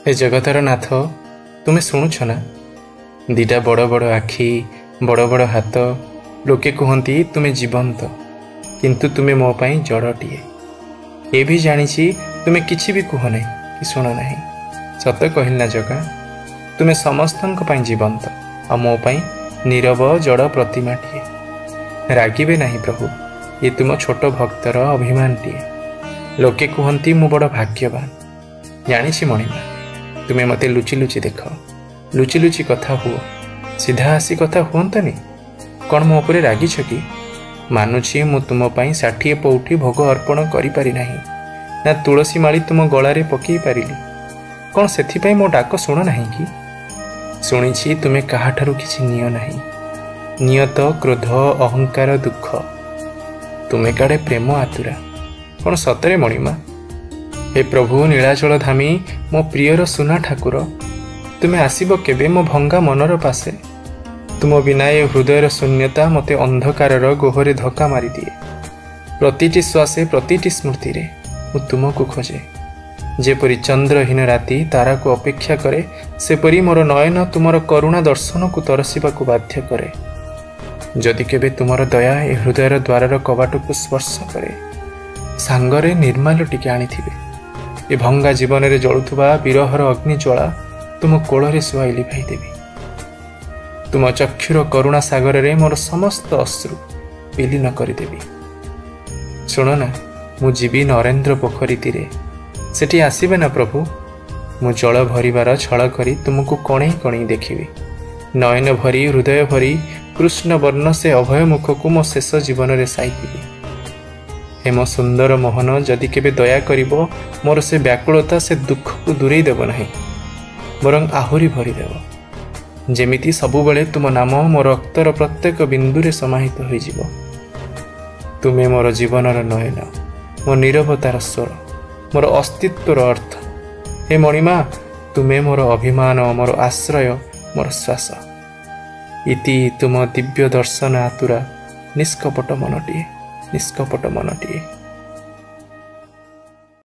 ए जगतर नाथ तुमे शुणुछ ना दीटा बड़ बड़ आखि बड़ बड़ हाथ लोके कहती तुमे जीवंत किंतु तुमे मो पाई जड़टीए ये भी जानी तुमे किछि भी कह ना कि शुण ना सत कहना जगा तुमे समस्तंक पाई जीवंत आ मो पाई नीरव जड़ प्रतिमाटीए रागिबे नहीं प्रभु ये तुम छोट भक्तर अभिमानटीए लोके कहती मु बड़ भाग्यवान जानी मणिमा तुमे मते लुचि लुचि देख लुचि लुचि कथा हुओ सीधा आसी कथा हुअंतानी कौन मो उपरे रागिछ कि मानुछि मु तुम पाई 60 पौठी भोग अर्पण करि पारि नाही ना तुलसी माली तुम गलारे पकई पारिली कौन सेथिपाई मो डाक शुण नाही कि शुणिछि तुमे काहाठारु किछि निय नाही नियत क्रोध अहंकार दुख तुमे काड़े प्रेम आतुरा कौन सतरे मणिमा हे प्रभु नीलाचल धामी मो प्रियर सुना ठाकुर तुमे आसीब केबे मो भंगा मनर पासे तुम बिना ए हृदयर शून्यता मते अंधकारर गोहरे धक्का मारी दिए प्रतिटी श्वासे प्रतिटी स्मृति रे मु तुमको खोजे जेपरी चंद्रहीन राति तारा को अपेक्षा करे सेपरी मोर नयन तुमर करुणा दर्शन को तरसिबा को बाध्य करे जदि केबे तुमर दया ए हृदयर द्वारर कबाट को स्पर्श करे सांगरे निर्माल टिके आनीथिबे ए भंगा जीवन रे जलुथुबा विरहर अग्नि ज्वाला तुम कोଳରେ सुहाई लिभाईदेवी तुम चक्षुर करुणा सागर रे मोर समस्त अश्रु विलीन करदेवी शुण ना मु जीवी नरेन्द्र पोखरी तीरे सेठी आसीबे ना प्रभु मु जल भरिबार छल करी तुमको कणई कणई देखिबी नयन भरी हृदय भरी कृष्ण वर्ण से अभय मुख को मो शेष जीवन रे साइतिबी हे मो सुंदर मोहन जदि केबे दया करिबो मोर से व्याकुलता से दुख को दूरेई देब नाही बरं आहुरी भरी देव जेमिति सबुबले तुम नाम मोर रक्तर प्रत्येक बिंदुरे समाहित हो जीवो तुमे मोर जीवनर नयन मो नीरवतार स्वर मोर अस्तित्वर अर्थ हे मणिमा तुमे मोर अभिमान मोर आश्रय मोर श्वास इति तुम दिव्य दर्शन आतुरा निष्कपट मनटिए